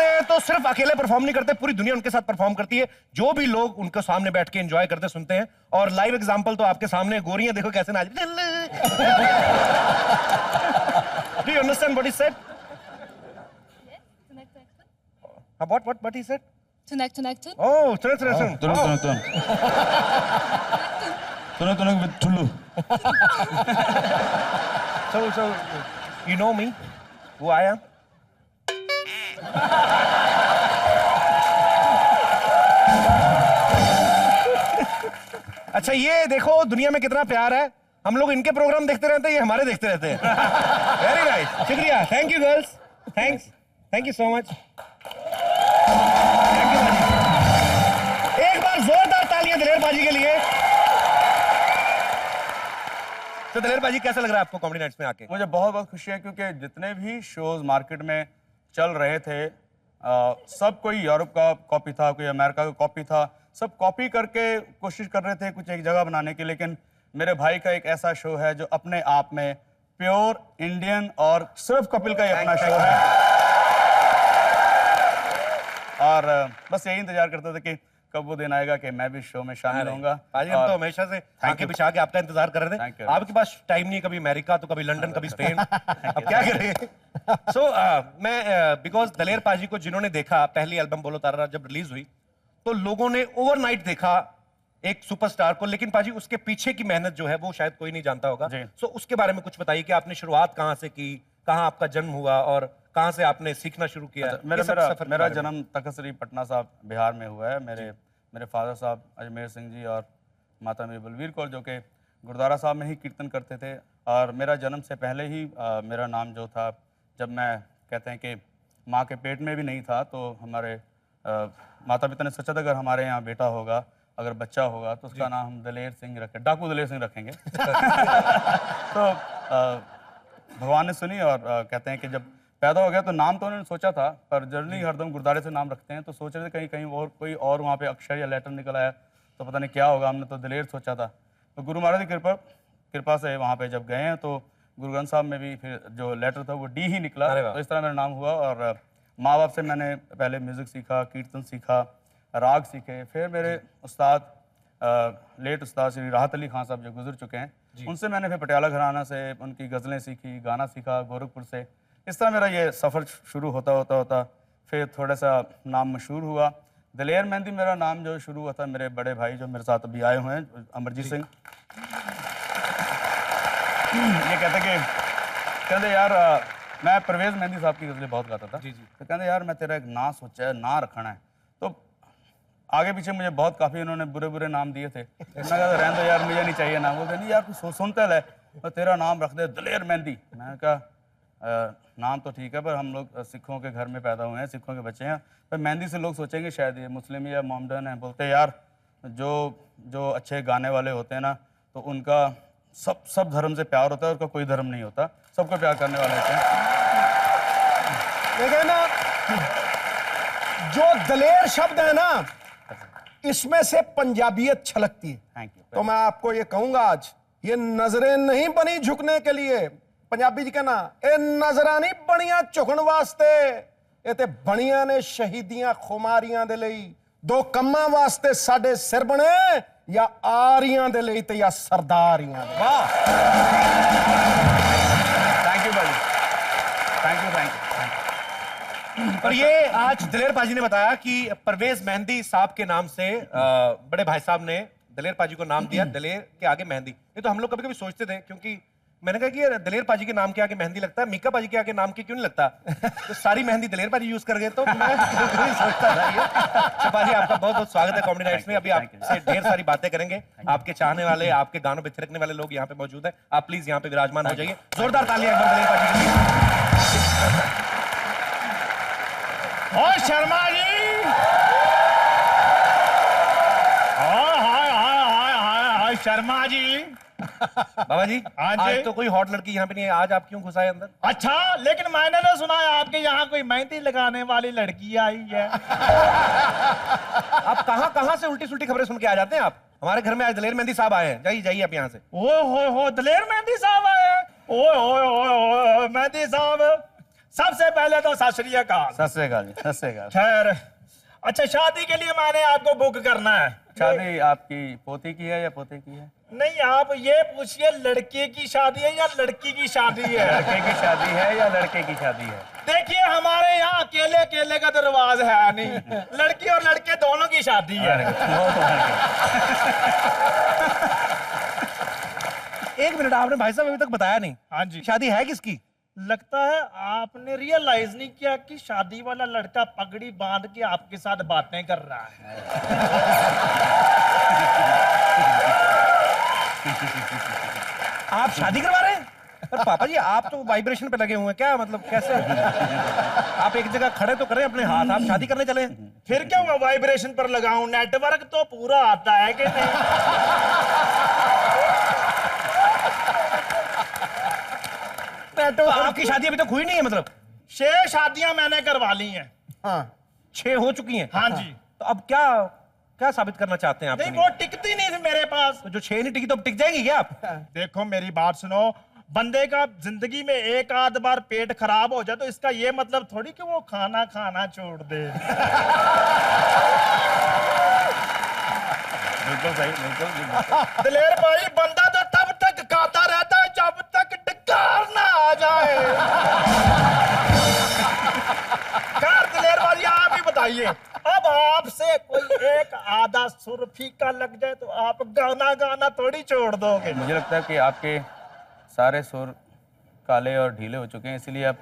करते हैं तो सिर्फ अकेले परफॉर्म नहीं करते, पूरी दुनिया उनके साथ परफॉर्म करती है। जो भी लोग उनके सामने बैठ के एंजॉय करते सुनते हैं। और लाइव एग्जांपल तो आपके सामने, गोरियां देखो कैसे नाच रही। Do you understand what he said? What he said? Tunak. Oh, tunak. तुनक with chullu. So, you know me, who I am? अच्छा, ये देखो दुनिया में कितना प्यार है। हम लोग इनके प्रोग्राम देखते रहते हैं, ये हमारे देखते रहते हैं। वेरी नाइस, शुक्रिया। Thank you girls, thank you so much. एक बार जोरदार तालियां दलेर बाजी के लिए। तो दलेर बाजी, कैसा लग रहा है आपको कॉमेडी नाइट्स में आके? मुझे बहुत बहुत खुशी है क्योंकि जितने भी शोज मार्केट में चल रहे थे, सब कोई यूरोप का कॉपी था, कोई अमेरिका का कॉपी था, सब कॉपी करके कोशिश कर रहे थे कुछ एक जगह बनाने की। लेकिन मेरे भाई का एक ऐसा शो है जो अपने आप में प्योर इंडियन और सिर्फ कपिल का ही अपना शो है। और बस यही इंतजार करते थे कि कब वो दिन आएगा कि मैं भी शो में शामिल होऊंगा। आज हम तो हमेशा से आंखें बिछा के आपका इंतजार कर रहे थे। आपके पास टाइम नहीं, कभी अमेरिका तो कभी लंदन, कभी स्पेन। अब क्या करें? सो मैं बिकॉज दलेर पाजी को जिन्होंने देखा, पहली एल्बम बोलो तारा जब रिलीज हुई तो लोगों ने ओवरनाइट देखा एक सुपरस्टार को, लेकिन पाजी उसके पीछे की मेहनत जो है वो शायद कोई नहीं जानता होगा। सो उसके बारे में कुछ बताइए कि आपने शुरुआत कहाँ से की, कहाँ आपका जन्म हुआ और कहाँ से आपने सीखना शुरू किया? मेरा जन्म तखतसरी पटना साहब बिहार में हुआ है। मेरे फादर साहब अजमेर सिंह जी और माता मेरी बलवीर कौर जो कि गुरुद्वारा साहब में ही कीर्तन करते थे। और मेरा जन्म से पहले ही मेरा नाम जो था, जब मैं कहते हैं कि माँ के पेट में भी नहीं था तो हमारे माता पिता ने सोचा था अगर हमारे यहाँ बेटा होगा, अगर बच्चा होगा तो उसका नाम हम दलेर सिंह रखें, डाकू दलेर सिंह रखेंगे। तो भगवान ने सुनी और कहते हैं कि जब पैदा हो गया तो नाम तो उन्होंने सोचा था, पर जनरली हरदम गुरुद्वारे से नाम रखते हैं, तो सोच रहे थे कहीं और कोई और वहाँ पे अक्षर या लेटर निकल आया तो पता नहीं क्या होगा, हमने तो दलेर सोचा था। तो गुरु महाराज की कृपा से वहाँ पे जब गए हैं तो गुरु ग्रंथ साहब में भी फिर जो लेटर था वो डी ही निकला। तो इस तरह मेरा नाम हुआ। और माँ बाप से मैंने पहले म्यूज़िक सीखा, कीर्तन सीखा, राग सीखे। फिर मेरे उस्ताद लेट उस्ताद श्री राहत अली खान साहब जो गुजर चुके हैं, उनसे मैंने फिर पटियाला घराना से उनकी गज़लें सीखी, गाना सीखा गोरखपुर से। इस तरह मेरा ये सफ़र शुरू होता फिर थोड़ा सा नाम मशहूर हुआ। दलेर मेहंदी मेरा नाम जो शुरू हुआ था मेरे बड़े भाई जो मेरे साथ अभी आए हुए हैं, अमरजीत सिंह, ये कहते यार मैं परवेज़ मेहंदी साहब की गज़लें बहुत गाता था। तो कहते यार मैं तेरा एक ना सोचा है, ना रखना है। तो आगे पीछे मुझे बहुत काफ़ी उन्होंने बुरे नाम दिए थे। मैं कहा रहने दो यार, मुझे नहीं चाहिए नाम। वो नहीं यार कुछ सुनता है तो तेरा नाम रख दे दलेर मेहंदी। मैंने कहा नाम तो ठीक है पर हम लोग सिखों के घर में पैदा हुए हैं, सिखों के बच्चे हैं, पर मेहंदी से लोग सोचेंगे शायद ये मुस्लिम या मोहम्मदन है। बोलते यार जो अच्छे गाने वाले होते हैं ना तो उनका सब धर्म से प्यार होता है, उनका कोई धर्म नहीं होता, सबको प्यार करने वाले होते हैं। देखिए ना, जो दलेर शब्द है ना इसमें से पंजाबियत छलकती है। Thank you. तो मैं आपको ये कहूंगा, आज ये नजरें नहीं बनी झुकने के लिए। पंजाबी जी कहना ए नजरा नहीं बनिया झुकन वास्ते, ये ते बनिया ने शहीदियां खुमारियां दे लई। दो कम्मां वास्ते साडे सिर बने, या आरियां दे लई ते या सरदारियां दे। वाह, थैंक यू भाई, थैंक यू। और ये आज दलेर पाजी ने बताया कि परवेज मेहंदी साहब के नाम से बड़े भाई साहब ने दलेर पाजी को नाम दिया, दलेर के आगे मेहंदी। ये तो हम लोग कभी कभी सोचते थे, क्योंकि मैंने कहा कि दलेर पाजी के नाम के आगे मेहंदी लगता है, मीका पाजी के आगे नाम के क्यों नहीं लगता? तो सारी मेहंदी दलेर पाजी यूज कर गए। तो मैं सोचता था ये। तो पाजी आपका बहुत बहुत स्वागत है कॉमेडी नाइट्स में। अभी आपसे ढेर सारी बातें करेंगे। आपके चाहने वाले, आपके गानों पे थिरकने वाले लोग यहाँ पे मौजूद हैं। आप प्लीज यहाँ पे विराजमान हो जाइए। जोरदार तालियां एक बार दलेर पाजी के लिए। और शर्मा जी, हाय शर्मा जी। बाबा जी, आज तो कोई हॉट लड़की यहाँ पे नहीं है, आज आप क्यों घुस आए अंदर? अच्छा, लेकिन मैंने तो सुना है आपके यहाँ कोई मेहंदी लगाने वाली लड़की आई है। आप कहाँ से उल्टी सुल्टी खबरें सुन के आ जाते हैं आप? हमारे घर में आज दलेर मेहंदी साहब आए हैं। जाइए आप यहाँ से। ओ हो दलेर मेहंदी साहब आए हैं। ओ मेहंदी साहब, सबसे पहले तो सत श्री अकाल। सत श्री अकाल जी, सत श्री अकाल। खैर, अच्छा शादी के लिए मैंने आपको बुक करना है। शादी आपकी पोती की है या पोते की है? नहीं, आप ये पूछिए लड़के की शादी है या लड़की की शादी है? लड़के की शादी है या लड़के की शादी है? देखिए, हमारे यहाँ अकेले अकेले का तो रिवाज है नहीं, लड़की और लड़के दोनों की शादी है। एक मिनट, आपने भाई साहब अभी तक बताया नहीं। हाँ जी। शादी है किसकी? लगता है आपने रियलाइज नहीं किया कि शादी वाला लड़का पगड़ी बांध के आपके साथ बातें कर रहा है। आप शादी करवा रहे हैं? पर पापा जी, आप तो वाइब्रेशन पे लगे हुए हैं क्या? मतलब कैसे? आप एक जगह खड़े तो करें अपने हाथ, आप शादी करने चले हैं। फिर क्यों मैं वाइब्रेशन पर लगाऊं? नेटवर्क तो पूरा आता है कि नहीं? तो आपकी शादी अभी तक हुई नहीं है? मतलब 6 शादियां मैंने करवा ली हैं। हाँ, 6 हो चुकी हैं। हाँ जी। तो अब क्या क्या साबित करना चाहते हैं आप? नहीं, वो टिकती नहीं थी मेरे पास। तो जो 6 नहीं टिकी तो अब टिक जाएंगी क्या आप? देखो मेरी बात सुनो, बंदे का जिंदगी में एक आध बार पेट खराब हो जाए तो इसका ये मतलब थोड़ी कि वो खाना खाना छोड़ दे। बिल्कुल सही, बिल्कुल। दिलेर भाई, बंदा तो तब तक खाता रहता है जब तक डकार ना आ जाए। खैर दिलेर भाई, आप ही बताइए, अब आपसे कोई एक आधा सुर फीका लग जाए तो आप गाना गाना थोड़ी छोड़ दोगे। मुझे लगता है कि आपके सारे सुर काले और ढीले हो चुके हैं, इसलिए अब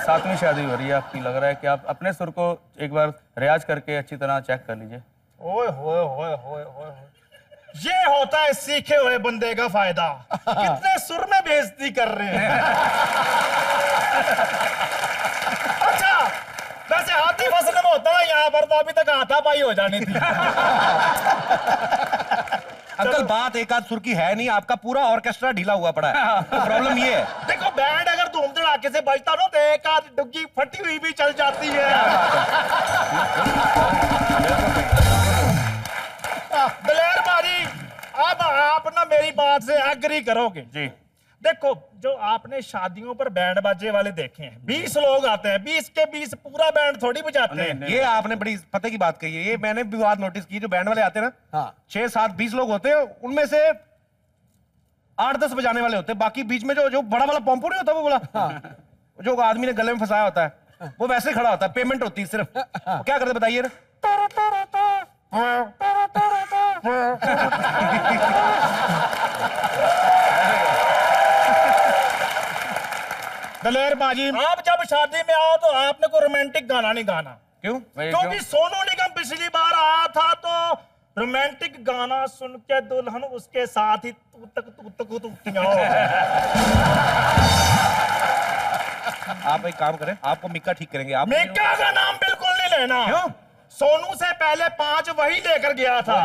7वीं शादी हो रही है आपकी। लग रहा है कि आप अपने सुर को एक बार रियाज करके अच्छी तरह चेक कर लीजिए। ओए होए होए होए होए, ये होता है सीखे हुए बंदे का फायदा। कितने सुर में बेइज्जती कर रहे हैं। अच्छा, वैसे हाथी फसल में होता है यहाँ पर, तो अभी तक हाथापाई हो जानी थी। अंकल, बात एक आध सुर की है नहीं, आपका पूरा ऑर्केस्ट्रा ढीला हुआ पड़ा है। प्रॉब्लम ये है। देखो, बैंड अगर धूम धड़ाके से बजता ना तो एक आध डुग्गी फटी हुई भी चल जाती है। दिलेर भाई, अब आप ना मेरी बात से एग्री करोगे जी। देखो, जो आपने शादियों पर बैंड बाजे वाले देखे हैं, 20 लोग आते हैं, 20 के 20 पूरा बैंड थोड़ी बजाते हैं। ये आपने बड़ी पते की बात कही है। ये मैंने भी बात नोटिस की, जो बैंड वाले आते हैं ना, हाँ। 6, 7, 20 लोग होते हैं, उनमें से 8-10 बजाने वाले होते हैं। बाकी बीच में जो बड़ा वाला पंपू नहीं होता, वो बड़ा जो आदमी ने गले में फंसाया होता है, वो वैसे खड़ा होता है, पेमेंट होती है सिर्फ। वो क्या करते बताइए ना? दलेर बाजी, आप जब शादी में आओ तो आपने को रोमांटिक गाना नहीं गाना। क्यों? क्योंकि सोनू निगम पिछली बार आया था तो रोमांटिक गाना सुन के दुल्हन उसके साथ ही तूतियां हो गई। आप एक काम करें, आपको मिक्का ठीक करेंगे। आप मिक्का का नाम बिल्कुल नहीं लेना। क्यों? सोनू से पहले 5 वही लेकर गया था।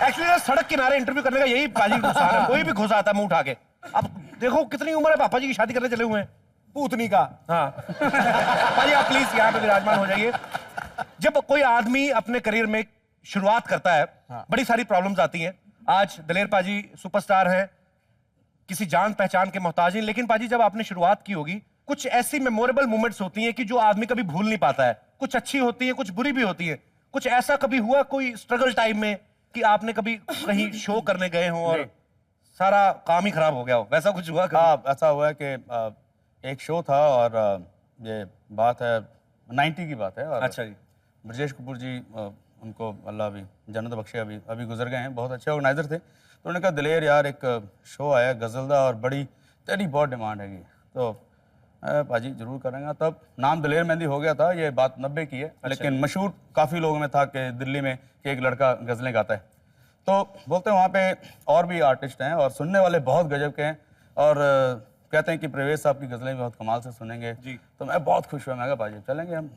एक्चुअली सड़क किनारे इंटरव्यू करने का यही पाजी नुकसान है। कोई भी घुस आता है मुंह उठा के। अब देखो कितनी उम्र है, पापा जी की शादी करने चले हुए हैं। पूतनी का। हाँ। पाजी, आप प्लीज यहाँ पे विराजमान हो जाइए। जब कोई आदमी अपने करियर में शुरुआत करता है, बड़ी सारी प्रॉब्लम्स आती हैं। आज दलेर पाजी सुपरस्टार हैं, किसी जान पहचान के मोहताज नहीं, लेकिन पाजी जब आपने शुरुआत की होगी, कुछ ऐसी मेमोरेबल मोमेंट्स होती हैं कि जो आदमी कभी भूल नहीं पाता है। कुछ अच्छी होती है, कुछ बुरी भी होती है। कुछ ऐसा कभी हुआ कोई स्ट्रगल टाइम में कि आपने कभी कहीं शो करने गए हो और सारा काम ही खराब हो गया हो? वैसा कुछ हुआ कभी? हाँ, ऐसा हुआ है कि एक शो था और ये बात है 90 की बात है। और अच्छा जी। ब्रजेश कपूर जी, उनको अल्लाह अभी जन्नत बख्शे, अभी गुजर गए हैं। बहुत अच्छे ऑर्गेनाइजर थे। तो उन्होंने कहा, दिलेर यार, एक शो आया गजलदा और बड़ी तेरी बहुत डिमांड हैगी, तो पाजी जरूर करेंगे। तब नाम दिलेर मेहंदी हो गया था। ये बात 90 की है। लेकिन मशहूर काफ़ी लोगों में था कि दिल्ली में कि एक लड़का गज़लें गाता है। तो बोलते हैं वहाँ पे और भी आर्टिस्ट हैं और सुनने वाले बहुत गजब के हैं। और कहते हैं कि प्रवेश साहब की गज़लें भी बहुत कमाल से सुनेंगे जी। तो मैं बहुत खुश हुआ। मैं कहा पाजी चलेंगे हम।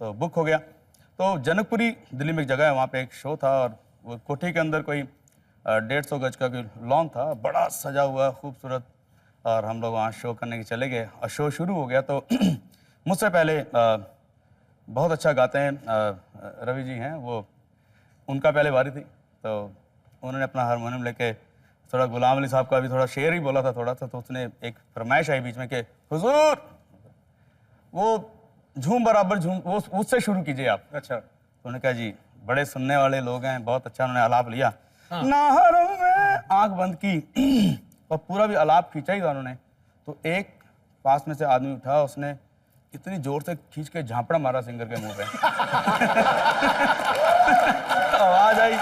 तो बुक हो गया। तो जनकपुरी दिल्ली में एक जगह है, वहाँ पे एक शो था और वो कोठी के अंदर कोई 150 गज का कोई लॉन था, बड़ा सजा हुआ खूबसूरत। और हम लोग वहाँ शो करने के चले गए और शो शुरू हो गया। तो मुझसे पहले बहुत अच्छा गाते हैं रवि जी हैं, वो उनका पहले बारी थी। तो उन्होंने अपना हारमोनियम लेके थोड़ा गुलाम अली साहब का भी थोड़ा शेर ही बोला था थोड़ा सा, तो उसने एक फरमाइश आई बीच में कि हुजूर वो झूम बराबर झूम वो उससे शुरू कीजिए आप। अच्छा। तो उन्होंने कहा जी बड़े सुनने वाले लोग हैं, बहुत अच्छा उन्होंने आलाप लिया। नाहरों में आंख बंद की और पूरा भी आलाप खींचा ही था उन्होंने। तो एक पास में से आदमी उठा, उसने इतनी जोर से खींच के झापड़ा मारा सिंगर के मुंह पे। आवाज आई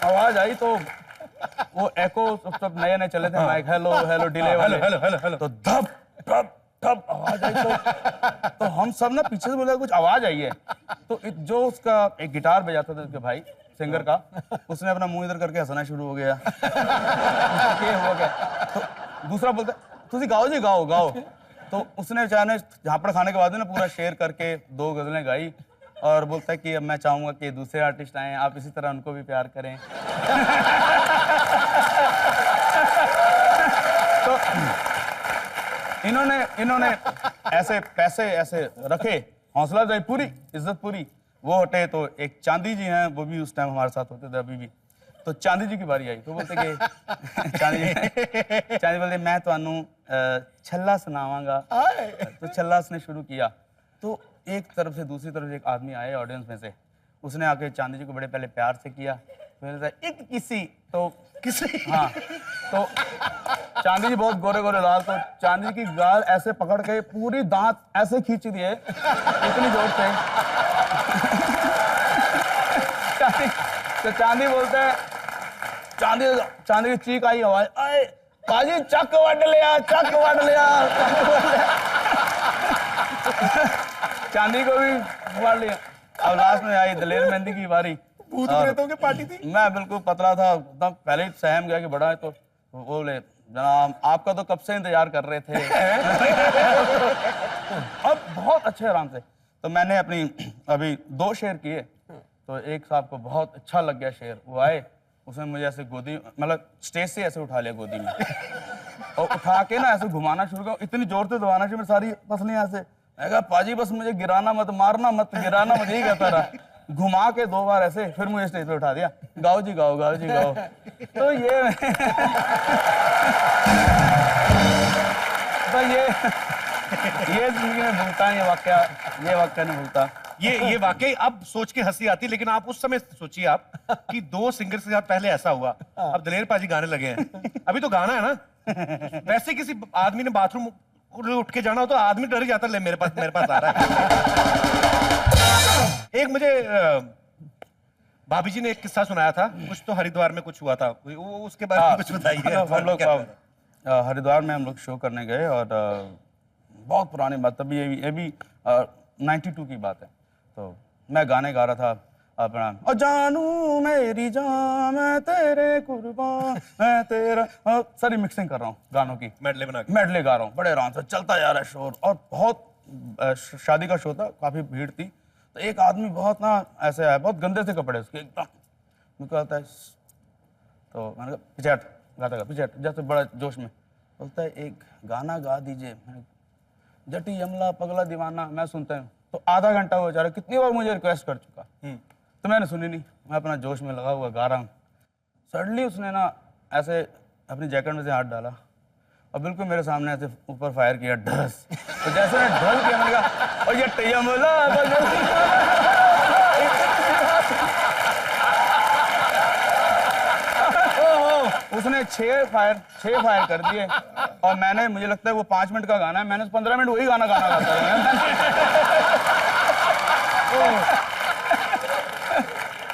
आवाज आई तो वो एको सब नए नए चले थे माइक, हेलो हेलो डिले वाले, हेलो हेलो हेलो। तो धप धप धप आवाज आई। तो हम सब ना पीछे से बोले कुछ आवाज आई है। तो जो उसका एक गिटार बजाता था उसके भाई सिंगर का, उसने अपना मुंह इधर करके हंसना शुरू हो गया। ये हो गया। तो दूसरा बोलता तुसी गाओ जी गाओ गाओ। तो उसने बेचारे झापड़ खाने के बाद ना पूरा शेर करके 2 गजलें गाई और बोलता है कि अब मैं चाहूंगा कि दूसरे आर्टिस्ट आए, आप इसी तरह उनको भी प्यार करें। तो इन्होंने ऐसे पैसे ऐसे रखे, हौसला अफजाई पूरी, इज्जत पूरी। वो हटे तो एक चांदी जी हैं, वो भी उस टाइम हमारे साथ होते थे अभी भी। तो चांदी जी की बारी आई तो बोलते कि चांदी बोलते मैं तुहानू छल्ला सुनावांगा। तो छल्ला उसने शुरू किया। तो एक तरफ से दूसरी तरफ से एक आदमी आए ऑडियंस में से, उसने आके चांदी जी को बड़े पहले प्यार से किया, फिर एक किसी तो किसी हाँ। तो चांदी जी बहुत गोरे गोरे लाल, तो चांदी जी की गाल ऐसे पकड़ के पूरी दांत ऐसे खींच दिए इतनी जोर से। तो चांदी बोलता है, चांदी की चीख आई आवाज, अरे पाजी चक वड लिया, चक वड लिया। चांदी को भी वड लिया। अब लास्ट में आई दलेर मेहंदी की बारी। भूत प्रेतों की पार्टी थी। मैं बिल्कुल पतला था, एकदम पहले ही सहम गया कि बड़ा है। तो वो बोले जनाब आपका तो कब से इंतजार कर रहे थे। अब बहुत अच्छे आराम से। तो मैंने अपनी अभी 2 शेर किए, तो एक साहब को बहुत अच्छा लग गया शेर, वो आए, उसने मुझे ऐसे गोदी मतलब स्टेज से ऐसे उठा लिया गोदी में और उठा के ना ऐसे घुमाना शुरू किया, इतनी जोर से दबाना शुरू, सारी पसलियां ऐसे। मैं कहा पाजी बस मुझे गिराना मत, मारना मत, गिराना मत, यही कहता रहा। घुमा के 2 बार ऐसे, फिर मुझे स्टेज पे उठा दिया, गाओ जी गाओ, गाओ जी गाओ। तो ये जिंदगी में भूलता नहीं ये वाक्य नहीं भूलता। ये वाकई अब सोच के हंसी आती, लेकिन आप उस समय सोचिए आप कि 2 सिंगर के साथ पहले ऐसा हुआ, अब दलेर पाजी गाने लगे हैं। अभी तो गाना है ना। वैसे किसी आदमी ने बाथरूम उठ के जाना हो तो आदमी डर ही जाता, ले मेरे पास आ रहा है। एक मुझे भाभी जी ने एक किस्सा सुनाया था, कुछ तो हरिद्वार में कुछ हुआ था, वो उसके बारे में कुछ बताइए। हम लोग हरिद्वार में हम लोग शो करने गए और बहुत पुरानी बात, तभी ये भी 92 की बात है। तो मैं गाने गा रहा था अपना, और जानू मेरी जान मैं तेरे कुर्बान मैं तेरा, सारी मिक्सिंग कर रहा हूँ गानों की, मेडले गा रहा हूँ, बड़े आराम से चलता जा रहा है शोर। और बहुत शादी का शो था, काफी भीड़ थी। तो एक आदमी बहुत ना ऐसे आया, बहुत गंदे से कपड़े उसके एकदम, मुझे कहता है, तो मैंने कहा पिचैट गाता पिचैट, जैसे बड़ा जोश में बोलता है एक गाना गा दीजिए। जटी यमला पगला दीवाना मैं सुनता हूँ। तो आधा घंटा हो जा रहा, कितनी बार मुझे रिक्वेस्ट कर चुका, तो मैंने सुनी नहीं, मैं अपना जोश में लगा हुआ गा रहा हूँ। सडनली उसने ना ऐसे अपनी जैकेट में से हाथ डाला और बिल्कुल मेरे सामने ऐसे ऊपर फायर किया, ढस। तो जैसे मैं ढल किया, मैंने कहा और ये यमला उसने 6 फायर कर दिए। और मैंने, मुझे लगता है वो 5 मिनट का गाना है, मैंने 15 मिनट वही गाना गाता रहा।